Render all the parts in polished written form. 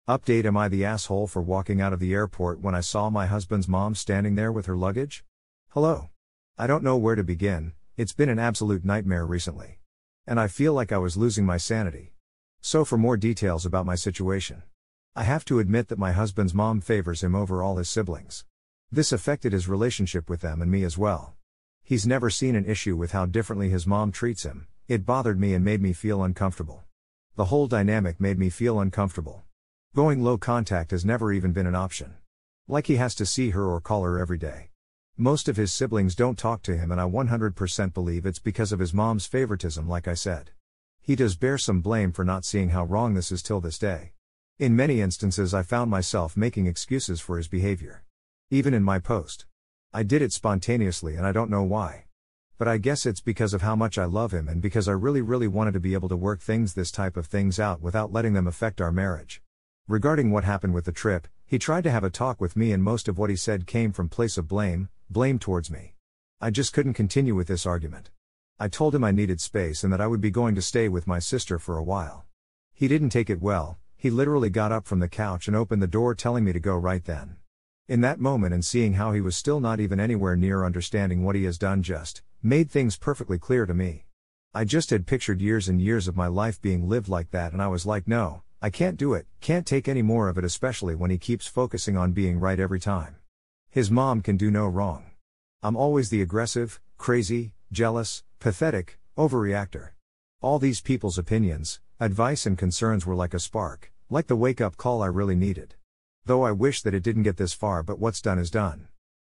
Update: am I the asshole for walking out of the airport when I saw my husband's mom standing there with her luggage? Hello. I don't know where to begin, it's been an absolute nightmare recently. And I feel like I was losing my sanity. So for more details about my situation. I have to admit that my husband's mom favors him over all his siblings. This affected his relationship with them and me as well. He's never seen an issue with how differently his mom treats him. It bothered me and made me feel uncomfortable. The whole dynamic made me feel uncomfortable. Going low contact has never even been an option. Like he has to see her or call her every day. Most of his siblings don't talk to him and I 100% believe it's because of his mom's favoritism, like I said. He does bear some blame for not seeing how wrong this is till this day. In many instances I found myself making excuses for his behavior. Even in my post. I did it spontaneously and I don't know why. But I guess it's because of how much I love him and because I really wanted to be able to work this type of things out without letting them affect our marriage. Regarding what happened with the trip, he tried to have a talk with me and most of what he said came from place of blame towards me. I just couldn't continue with this argument. I told him I needed space and that I would be going to stay with my sister for a while. He didn't take it well, he literally got up from the couch and opened the door telling me to go right then. In that moment and seeing how he was still not even anywhere near understanding what he has done just made things perfectly clear to me. I just had pictured years and years of my life being lived like that and I was like, no, I can't do it, can't take any more of it, especially when he keeps focusing on being right every time. His mom can do no wrong. I'm always the aggressive, crazy, jealous, pathetic, overreactor. All these people's opinions, advice and concerns were like a spark, like the wake-up call I really needed. Though I wish that it didn't get this far, but what's done is done.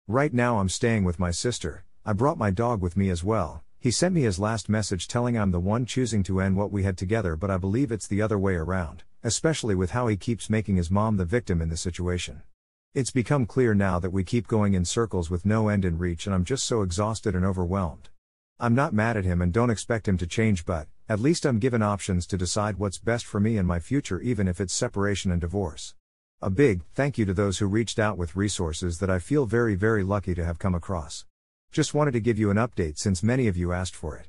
Right now I'm staying with my sister, I brought my dog with me as well. He sent me his last message telling I'm the one choosing to end what we had together, but I believe it's the other way around, especially with how he keeps making his mom the victim in the situation. It's become clear now that we keep going in circles with no end in reach and I'm just so exhausted and overwhelmed. I'm not mad at him and don't expect him to change, but at least I'm given options to decide what's best for me and my future, even if it's separation and divorce. A big thank you to those who reached out with resources that I feel very lucky to have come across. Just wanted to give you an update since many of you asked for it.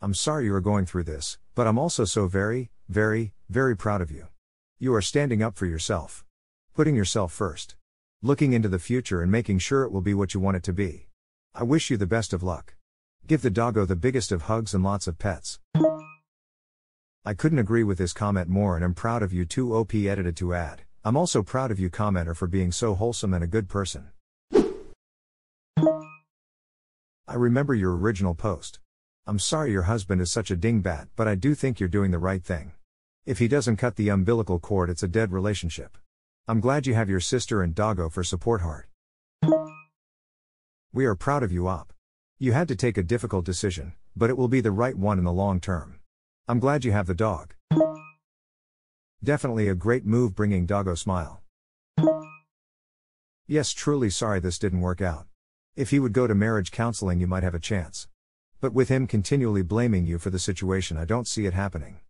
I'm sorry you are going through this, but I'm also so very proud of you. You are standing up for yourself. Putting yourself first. Looking into the future and making sure it will be what you want it to be. I wish you the best of luck. Give the doggo the biggest of hugs and lots of pets. I couldn't agree with this comment more and am proud of you too. OP edited to add, I'm also proud of you commenter for being so wholesome and a good person. I remember your original post. I'm sorry your husband is such a dingbat, but I do think you're doing the right thing. If he doesn't cut the umbilical cord, it's a dead relationship. I'm glad you have your sister and doggo for support. Heart. We are proud of you, Op. You had to take a difficult decision, but it will be the right one in the long term. I'm glad you have the dog. Definitely a great move bringing doggo smile. Yes, truly sorry this didn't work out. If he would go to marriage counseling, you might have a chance. But with him continually blaming you for the situation, I don't see it happening.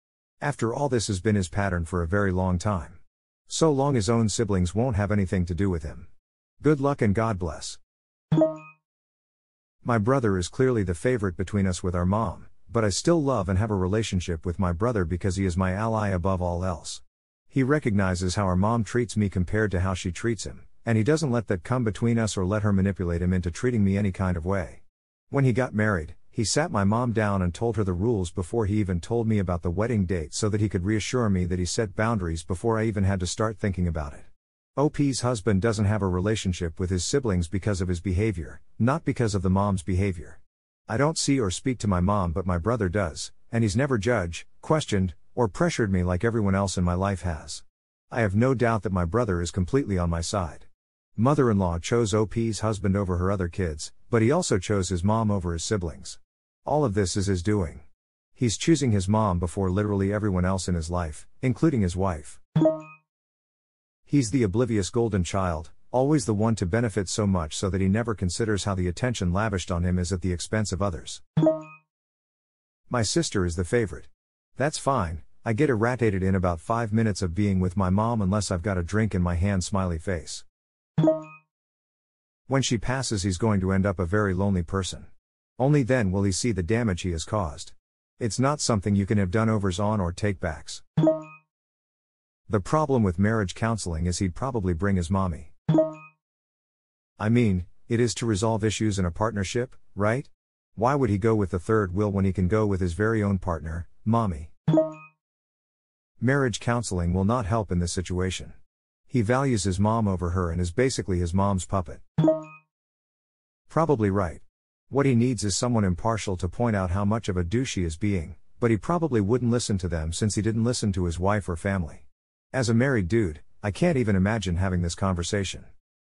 After all, this has been his pattern for a very long time. So long his own siblings won't have anything to do with him. Good luck and God bless. My brother is clearly the favorite between us with our mom, but I still love and have a relationship with my brother because he is my ally above all else. He recognizes how our mom treats me compared to how she treats him, and he doesn't let that come between us or let her manipulate him into treating me any kind of way. When he got married, he sat my mom down and told her the rules before he even told me about the wedding date so that he could reassure me that he set boundaries before I even had to start thinking about it. OP's husband doesn't have a relationship with his siblings because of his behavior, not because of the mom's behavior. I don't see or speak to my mom, but my brother does, and he's never judged, questioned, or pressured me like everyone else in my life has. I have no doubt that my brother is completely on my side. Mother-in-law chose OP's husband over her other kids, but he also chose his mom over his siblings. All of this is his doing. He's choosing his mom before literally everyone else in his life, including his wife. He's the oblivious golden child, always the one to benefit so much so that he never considers how the attention lavished on him is at the expense of others. My sister is the favorite. That's fine, I get irritated in about 5 minutes of being with my mom unless I've got a drink in my hand, smiley face. When she passes, he's going to end up a very lonely person. Only then will he see the damage he has caused. It's not something you can have done overs on or take backs. The problem with marriage counseling is he'd probably bring his mommy. I mean, it is to resolve issues in a partnership, right? Why would he go with the third wheel when he can go with his very own partner, mommy? Marriage counseling will not help in this situation. He values his mom over her and is basically his mom's puppet. Probably right. What he needs is someone impartial to point out how much of a douche he is being, but he probably wouldn't listen to them since he didn't listen to his wife or family. As a married dude, I can't even imagine having this conversation.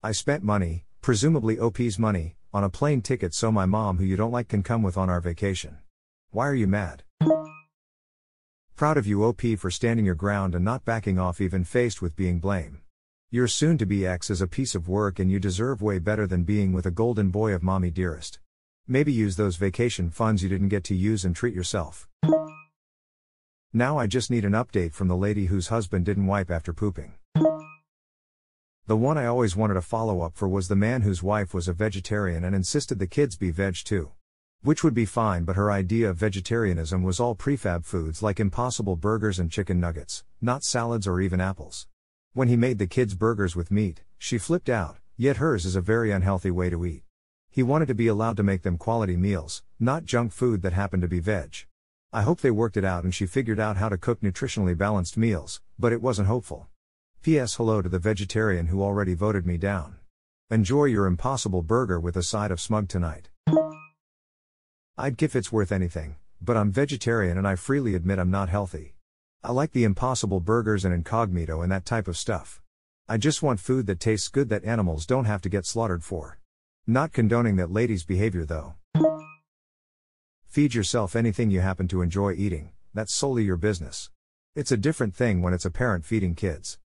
I spent money, presumably OP's money, on a plane ticket so my mom who you don't like can come with on our vacation. Why are you mad? Proud of you OP for standing your ground and not backing off even faced with being blame. Your soon-to-be ex is a piece of work and you deserve way better than being with a golden boy of mommy dearest. Maybe use those vacation funds you didn't get to use and treat yourself. Now I just need an update from the lady whose husband didn't wipe after pooping. The one I always wanted a follow-up for was the man whose wife was a vegetarian and insisted the kids be veg too. Which would be fine, but her idea of vegetarianism was all prefab foods like Impossible burgers and chicken nuggets, not salads or even apples. When he made the kids burgers with meat, she flipped out, yet hers is a very unhealthy way to eat. He wanted to be allowed to make them quality meals, not junk food that happened to be veg. I hope they worked it out and she figured out how to cook nutritionally balanced meals, but it wasn't hopeful. P.S. Hello to the vegetarian who already voted me down. Enjoy your Impossible burger with a side of smug tonight. I'd give it's worth anything, but I'm vegetarian and I freely admit I'm not healthy. I like the Impossible burgers and incognito and that type of stuff. I just want food that tastes good that animals don't have to get slaughtered for. Not condoning that lady's behavior though. Feed yourself anything you happen to enjoy eating, that's solely your business. It's a different thing when it's a parent feeding kids.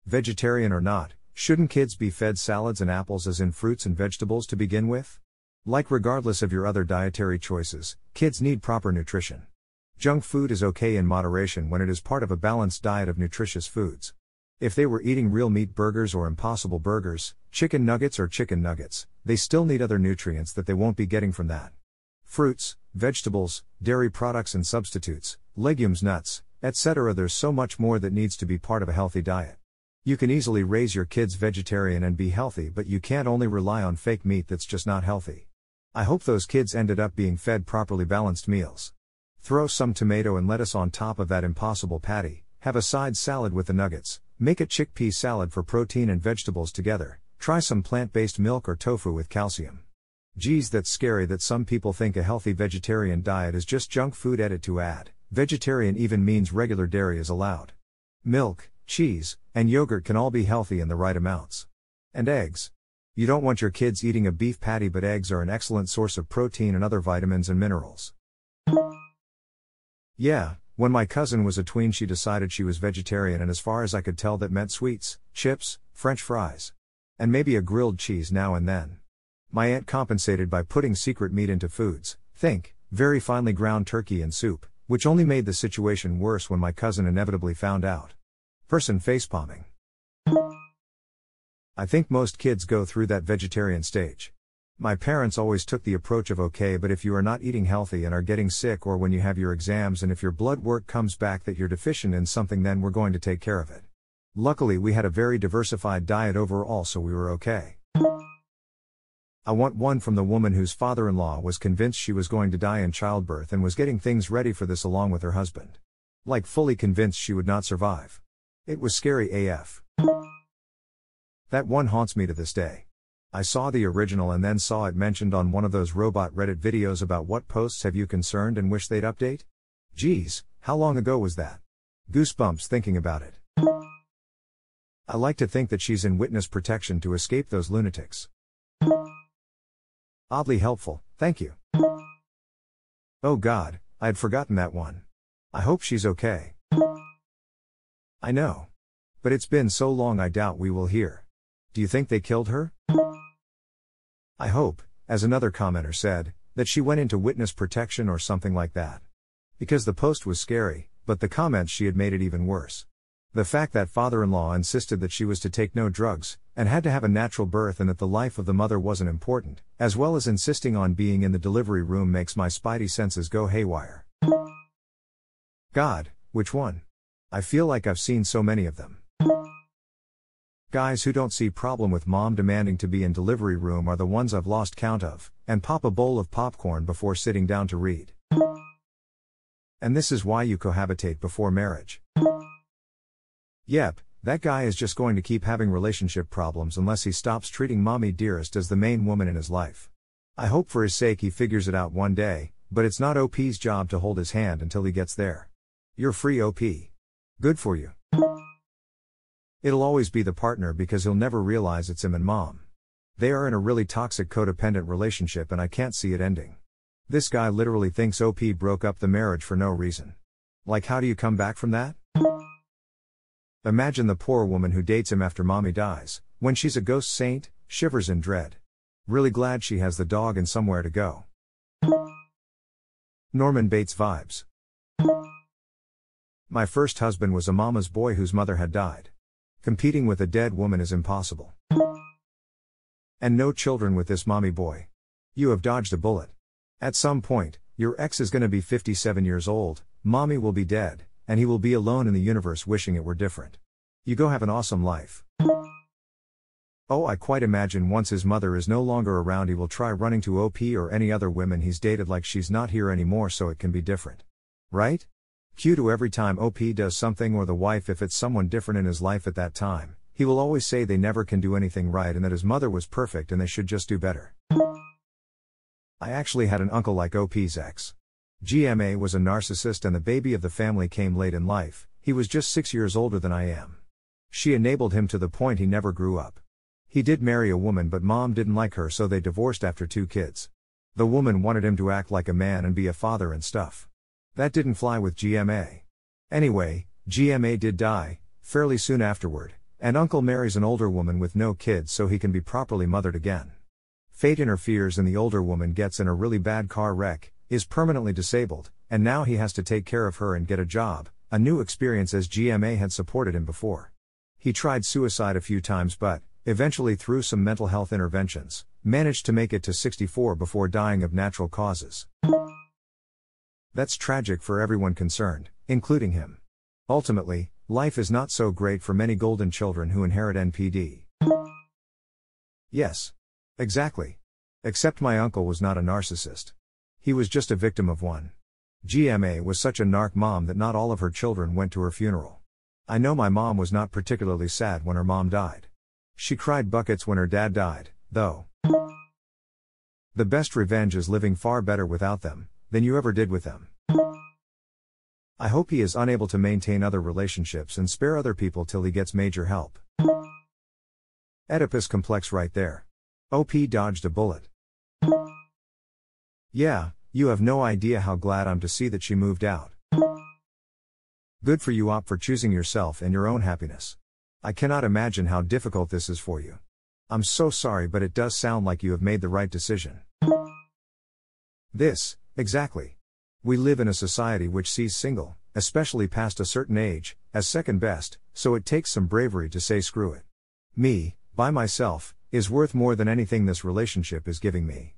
Vegetarian or not, shouldn't kids be fed salads and apples as in fruits and vegetables to begin with? Like regardless of your other dietary choices, kids need proper nutrition. Junk food is okay in moderation when it is part of a balanced diet of nutritious foods. If they were eating real meat burgers or Impossible burgers, chicken nuggets, they still need other nutrients that they won't be getting from that. Fruits, vegetables, dairy products and substitutes, legumes, nuts, etc. There's so much more that needs to be part of a healthy diet. You can easily raise your kids vegetarian and be healthy, but you can't only rely on fake meat that's just not healthy. I hope those kids ended up being fed properly balanced meals. Throw some tomato and lettuce on top of that Impossible patty, have a side salad with the nuggets, make a chickpea salad for protein and vegetables together, try some plant-based milk or tofu with calcium. Geez, that's scary that some people think a healthy vegetarian diet is just junk food. Edit to add, vegetarian even means regular dairy is allowed. Milk, cheese, and yogurt can all be healthy in the right amounts. And eggs. You don't want your kids eating a beef patty, but eggs are an excellent source of protein and other vitamins and minerals. Yeah, when my cousin was a tween she decided she was vegetarian, and as far as I could tell that meant sweets, chips, French fries, and maybe a grilled cheese now and then. My aunt compensated by putting secret meat into foods, think, very finely ground turkey and soup, which only made the situation worse when my cousin inevitably found out. Person facepalming. I think most kids go through that vegetarian stage. My parents always took the approach of okay, but if you are not eating healthy and are getting sick, or when you have your exams and if your blood work comes back that you're deficient in something, then we're going to take care of it. Luckily we had a very diversified diet overall, so we were okay. I want one from the woman whose father-in-law was convinced she was going to die in childbirth and was getting things ready for this along with her husband. Like fully convinced she would not survive. It was scary AF. That one haunts me to this day. I saw the original and then saw it mentioned on one of those robot Reddit videos about what posts have you concerned and wish they'd update? Geez, how long ago was that? Goosebumps thinking about it. I like to think that she's in witness protection to escape those lunatics. Oddly helpful, thank you. Oh God, I had forgotten that one. I hope she's okay. I know. But it's been so long I doubt we will hear. Do you think they killed her? I hope, as another commenter said, that she went into witness protection or something like that. Because the post was scary, but the comments she had made it even worse. The fact that father-in-law insisted that she was to take no drugs, and had to have a natural birth and that the life of the mother wasn't important, as well as insisting on being in the delivery room, makes my spidey senses go haywire. God, which one? I feel like I've seen so many of them. Guys who don't see problem with mom demanding to be in delivery room are the ones I've lost count of, and pop a bowl of popcorn before sitting down to read. And this is why you cohabitate before marriage. Yep, that guy is just going to keep having relationship problems unless he stops treating mommy dearest as the main woman in his life. I hope for his sake he figures it out one day, but it's not OP's job to hold his hand until he gets there. You're free, OP. Good for you. It'll always be the partner because he'll never realize it's him and mom. They are in a really toxic codependent relationship and I can't see it ending. This guy literally thinks OP broke up the marriage for no reason. Like, how do you come back from that? Imagine the poor woman who dates him after mommy dies, when she's a ghost saint, shivers in dread. Really glad she has the dog and somewhere to go. Norman Bates vibes. My first husband was a mama's boy whose mother had died. Competing with a dead woman is impossible. And no children with this mommy boy. You have dodged a bullet. At some point, your ex is gonna be 57 years old, mommy will be dead, and he will be alone in the universe wishing it were different. You go have an awesome life. Oh, I quite imagine once his mother is no longer around he will try running to OP or any other women he's dated like she's not here anymore so it can be different. Right? Cue to every time OP does something, or the wife if it's someone different in his life at that time, he will always say they never can do anything right and that his mother was perfect and they should just do better. I actually had an uncle like OP's ex. GMA was a narcissist and the baby of the family came late in life, he was just 6 years older than I am. She enabled him to the point he never grew up. He did marry a woman but mom didn't like her so they divorced after 2 kids. The woman wanted him to act like a man and be a father and stuff. That didn't fly with GMA. Anyway, GMA did die, fairly soon afterward, and uncle marries an older woman with no kids so he can be properly mothered again. Fate interferes and the older woman gets in a really bad car wreck, is permanently disabled, and now he has to take care of her and get a job, a new experience as GMA had supported him before. He tried suicide a few times but, eventually through some mental health interventions, managed to make it to 64 before dying of natural causes. That's tragic for everyone concerned, including him. Ultimately, life is not so great for many golden children who inherit NPD. Yes. Exactly. Except my uncle was not a narcissist. He was just a victim of one. GMA was such a narc mom that not all of her children went to her funeral. I know my mom was not particularly sad when her mom died. She cried buckets when her dad died, though. The best revenge is living far better without them than you ever did with them. I hope he is unable to maintain other relationships and spare other people till he gets major help. Oedipus complex right there. OP dodged a bullet. Yeah, you have no idea how glad I'm to see that she moved out. Good for you, OP, for choosing yourself and your own happiness. I cannot imagine how difficult this is for you. I'm so sorry, but it does sound like you have made the right decision. Exactly. We live in a society which sees single, especially past a certain age, as second best, so it takes some bravery to say screw it. Me, by myself, is worth more than anything this relationship is giving me.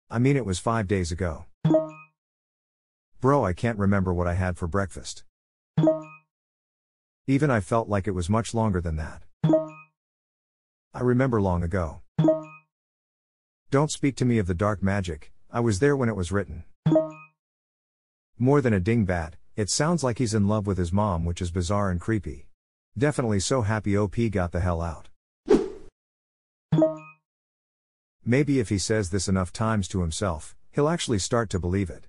I mean, it was 5 days ago. Bro, I can't remember what I had for breakfast. Even I felt like it was much longer than that. I remember long ago. Don't speak to me of the dark magic, I was there when it was written. More than a dingbat, it sounds like he's in love with his mom, which is bizarre and creepy. Definitely so happy OP got the hell out. Maybe if he says this enough times to himself, he'll actually start to believe it.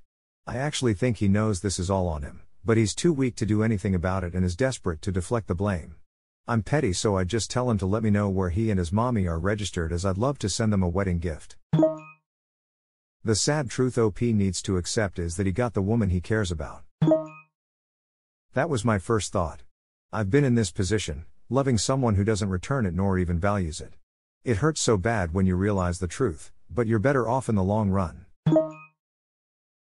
I actually think he knows this is all on him, but he's too weak to do anything about it and is desperate to deflect the blame. I'm petty, so I'd just tell him to let me know where he and his mommy are registered, as I'd love to send them a wedding gift. The sad truth OP needs to accept is that he got the woman he cares about. That was my first thought. I've been in this position, loving someone who doesn't return it nor even values it. It hurts so bad when you realize the truth, but you're better off in the long run.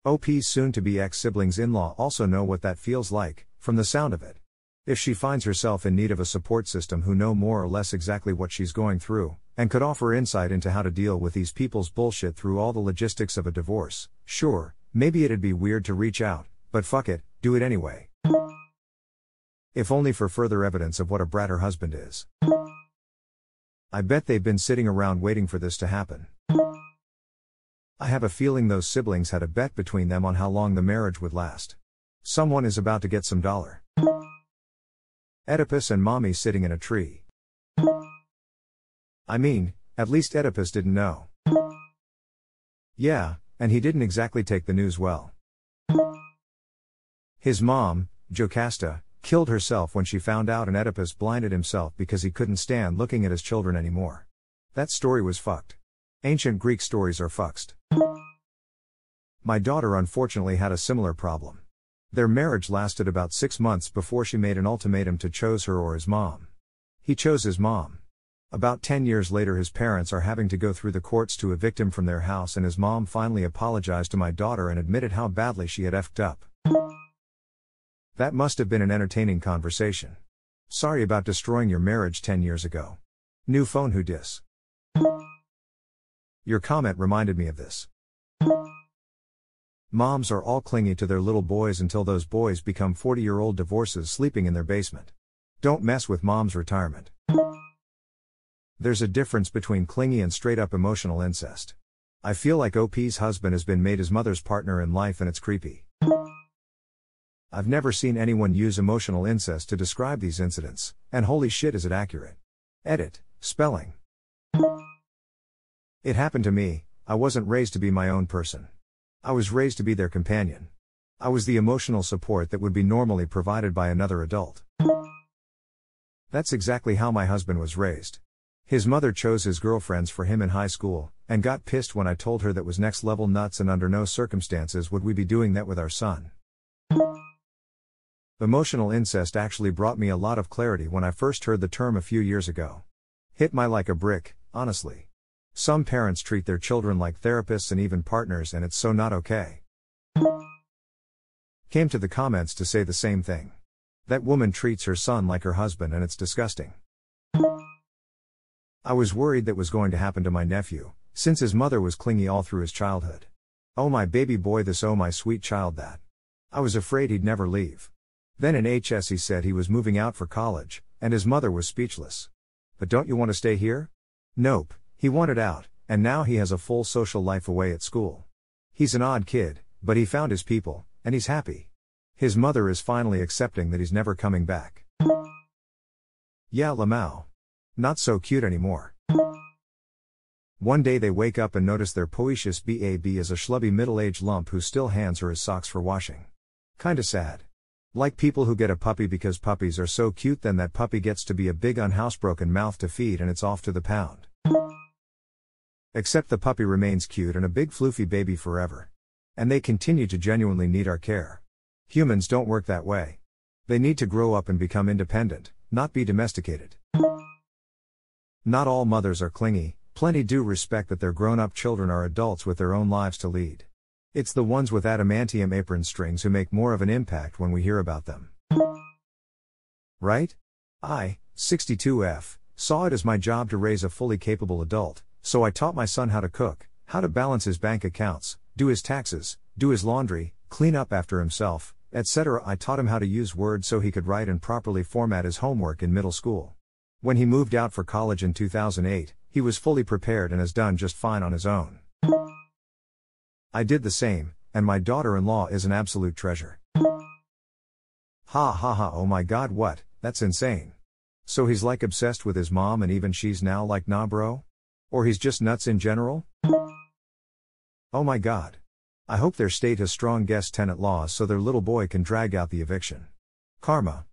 OP's soon-to-be ex-siblings-in-law also know what that feels like, from the sound of it. If she finds herself in need of a support system who know more or less exactly what she's going through, and could offer insight into how to deal with these people's bullshit through all the logistics of a divorce, sure, maybe it'd be weird to reach out, but fuck it, do it anyway. If only for further evidence of what a brat her husband is. I bet they've been sitting around waiting for this to happen. I have a feeling those siblings had a bet between them on how long the marriage would last. Someone is about to get some dollar. Oedipus and mommy sitting in a tree. I mean, at least Oedipus didn't know. Yeah, and he didn't exactly take the news well. His mom, Jocasta, killed herself when she found out, and Oedipus blinded himself because he couldn't stand looking at his children anymore. That story was fucked. Ancient Greek stories are fucked. My daughter unfortunately had a similar problem. Their marriage lasted about 6 months before she made an ultimatum to choose her or his mom. He chose his mom. About 10 years later his parents are having to go through the courts to evict him from their house, and his mom finally apologized to my daughter and admitted how badly she had effed up. That must have been an entertaining conversation. Sorry about destroying your marriage 10 years ago. New phone, who dis? Your comment reminded me of this. Moms are all clingy to their little boys until those boys become 40-year-old divorces sleeping in their basement. Don't mess with mom's retirement. There's a difference between clingy and straight-up emotional incest. I feel like OP's husband has been made his mother's partner in life, and it's creepy. I've never seen anyone use emotional incest to describe these incidents, and holy shit is it accurate. Edit, spelling. It happened to me. I wasn't raised to be my own person. I was raised to be their companion. I was the emotional support that would be normally provided by another adult. That's exactly how my husband was raised. His mother chose his girlfriends for him in high school, and got pissed when I told her that was next level nuts, and under no circumstances would we be doing that with our son. Emotional incest actually brought me a lot of clarity when I first heard the term a few years ago. Hit my like a brick, honestly. Some parents treat their children like therapists and even partners, and it's so not okay. Came to the comments to say the same thing. That woman treats her son like her husband, and it's disgusting. I was worried that was going to happen to my nephew, since his mother was clingy all through his childhood. Oh my baby boy this, oh my sweet child that. I was afraid he'd never leave. Then in HS he said he was moving out for college, and his mother was speechless. But don't you want to stay here? Nope, he wanted out, and now he has a full social life away at school. He's an odd kid, but he found his people, and he's happy. His mother is finally accepting that he's never coming back. Yeah, Lamau. Not so cute anymore. One day they wake up and notice their poetious BAB is a schlubby middle-aged lump who still hands her his socks for washing. Kinda sad. Like people who get a puppy because puppies are so cute, then that puppy gets to be a big unhousebroken mouth to feed and it's off to the pound. Except the puppy remains cute and a big floofy baby forever. And they continue to genuinely need our care. Humans don't work that way. They need to grow up and become independent, not be domesticated. Not all mothers are clingy, plenty do respect that their grown-up children are adults with their own lives to lead. It's the ones with adamantium apron strings who make more of an impact when we hear about them. Right? I, 62F, saw it as my job to raise a fully capable adult, so I taught my son how to cook, how to balance his bank accounts, do his taxes, do his laundry, clean up after himself, etc. I taught him how to use Word so he could write and properly format his homework in middle school. When he moved out for college in 2008, he was fully prepared and has done just fine on his own. I did the same, and my daughter-in-law is an absolute treasure. Ha ha ha, oh my god, what, that's insane. So he's like obsessed with his mom, and even she's now like, nah bro? Or he's just nuts in general? Oh my god. I hope their state has strong guest tenant laws so their little boy can drag out the eviction. Karma.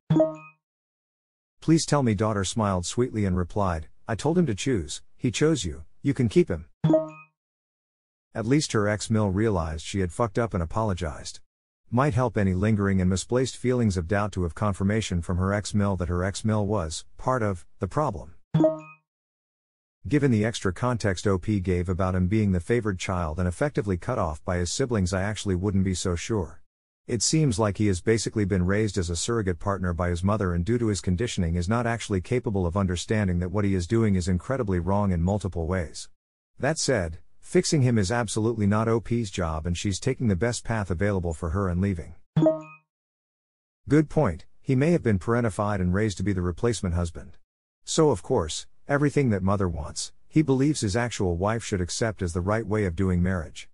Please tell me. Daughter smiled sweetly and replied, I told him to choose, he chose you, you can keep him. At least her ex-mill realized she had fucked up and apologized. Might help any lingering and misplaced feelings of doubt to have confirmation from her ex-mill that her ex-mill was part of the problem. Given the extra context OP gave about him being the favored child and effectively cut off by his siblings, I actually wouldn't be so sure. It seems like he has basically been raised as a surrogate partner by his mother, and due to his conditioning is not actually capable of understanding that what he is doing is incredibly wrong in multiple ways. That said, fixing him is absolutely not OP's job, and she's taking the best path available for her and leaving. Good point. He may have been parentified and raised to be the replacement husband. So of course, everything that mother wants, he believes his actual wife should accept as the right way of doing marriage.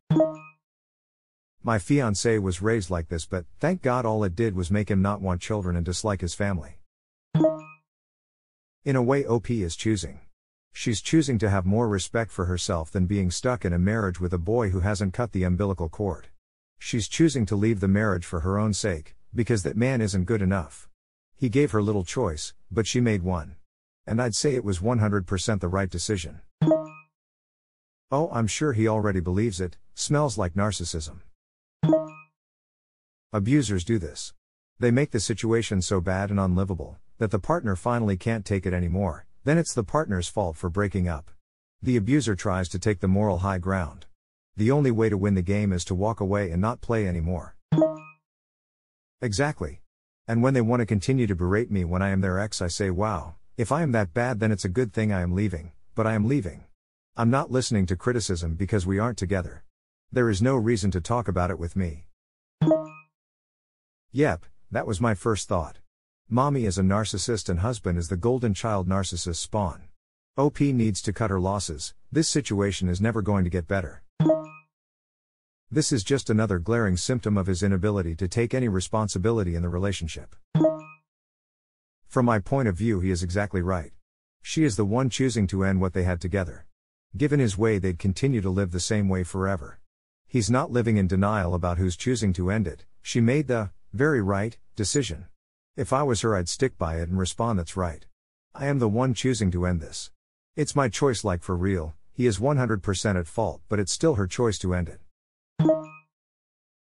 My fiancé was raised like this, but thank God all it did was make him not want children and dislike his family. In a way, OP is choosing. She's choosing to have more respect for herself than being stuck in a marriage with a boy who hasn't cut the umbilical cord. She's choosing to leave the marriage for her own sake, because that man isn't good enough. He gave her little choice, but she made one. And I'd say it was 100% the right decision. Oh, I'm sure he already believes it. Smells like narcissism. Abusers do this. They make the situation so bad and unlivable that the partner finally can't take it anymore. Then it's the partner's fault for breaking up. The abuser tries to take the moral high ground. The only way to win the game is to walk away and not play anymore. Exactly. And when they want to continue to berate me when I am their ex, I say, wow, if I am that bad, then it's a good thing I am leaving, but I am leaving. I'm not listening to criticism because we aren't together. There is no reason to talk about it with me. Yep, that was my first thought. Mommy is a narcissist and husband is the golden child narcissist spawn. OP needs to cut her losses. This situation is never going to get better. This is just another glaring symptom of his inability to take any responsibility in the relationship. From my point of view, he is exactly right. She is the one choosing to end what they had together. Given his way, they'd continue to live the same way forever. He's not living in denial about who's choosing to end it. She made the very right decision. If I was her, I'd stick by it and respond, that's right. I am the one choosing to end this. It's my choice, like for real. He is 100% at fault, but it's still her choice to end it.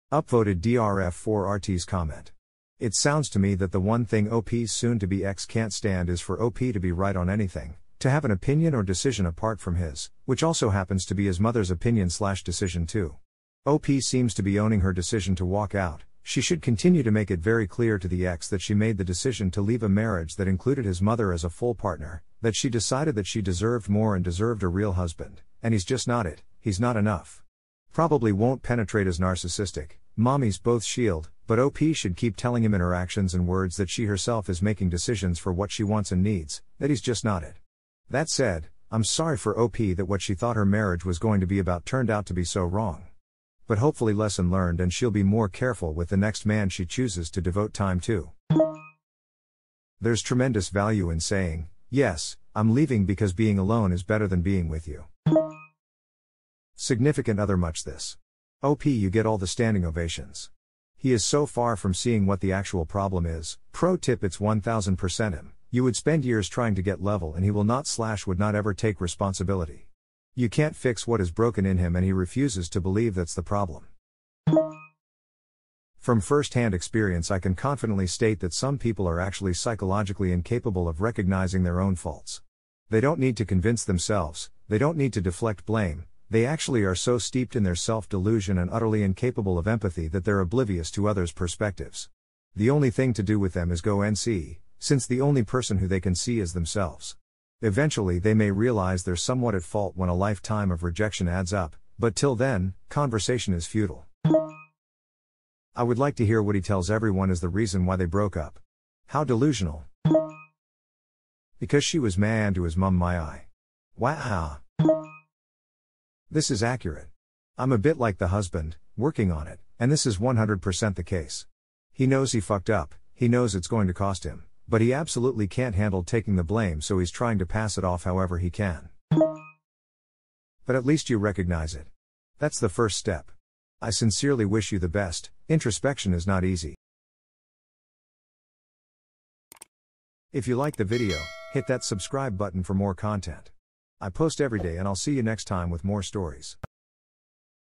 Upvoted DRF4RT's comment. It sounds to me that the one thing OP's soon-to-be ex can't stand is for OP to be right on anything, to have an opinion or decision apart from his, which also happens to be his mother's opinion/decision too. OP seems to be owning her decision to walk out. She should continue to make it very clear to the ex that she made the decision to leave a marriage that included his mother as a full partner, that she decided that she deserved more and deserved a real husband, and he's just not it, he's not enough. Probably won't penetrate as narcissistic, mommy's both shield, but OP should keep telling him in her actions and words that she herself is making decisions for what she wants and needs, that he's just not it. That said, I'm sorry for OP that what she thought her marriage was going to be about turned out to be so wrong. But hopefully lesson learned, and she'll be more careful with the next man she chooses to devote time to. There's tremendous value in saying, yes, I'm leaving because being alone is better than being with you. Significant other much this. OP, you get all the standing ovations. He is so far from seeing what the actual problem is. Pro tip, it's 1000% him. You would spend years trying to get level and he will not/would not ever take responsibility. You can't fix what is broken in him and he refuses to believe that's the problem. From first-hand experience, I can confidently state that some people are actually psychologically incapable of recognizing their own faults. They don't need to convince themselves, they don't need to deflect blame, they actually are so steeped in their self-delusion and utterly incapable of empathy that they're oblivious to others' perspectives. The only thing to do with them is go and see, since the only person who they can see is themselves. Eventually they may realize they're somewhat at fault when a lifetime of rejection adds up, but till then, conversation is futile. I would like to hear what he tells everyone is the reason why they broke up. How delusional. Because she was man to his mum, my eye. Wow. This is accurate. I'm a bit like the husband, working on it, and this is 100% the case. He knows he fucked up, he knows it's going to cost him, but he absolutely can't handle taking the blame, so he's trying to pass it off however he can. But at least you recognize it. That's the first step. I sincerely wish you the best. Introspection is not easy. If you like the video, hit that subscribe button for more content. I post every day and I'll see you next time with more stories.